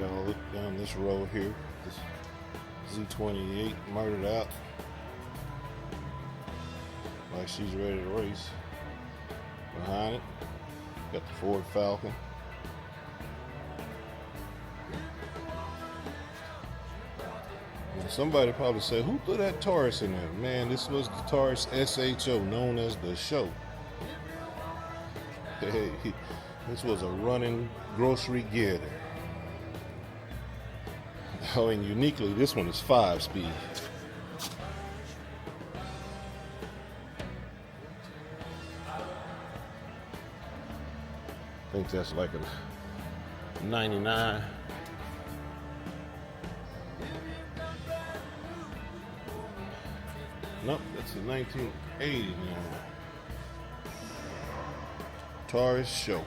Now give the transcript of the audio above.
Y'all look down this road here. This Z28 murdered out. Like she's ready to race. Behind it, got the Ford Falcon. Now somebody probably said, who put that Taurus in there? Man, this was the Taurus SHO, known as the show. Hey, this was a running grocery getter. Oh, and uniquely, this one is 5-speed. I think that's like a 99. Nope, that's a 1980 now. Taurus show.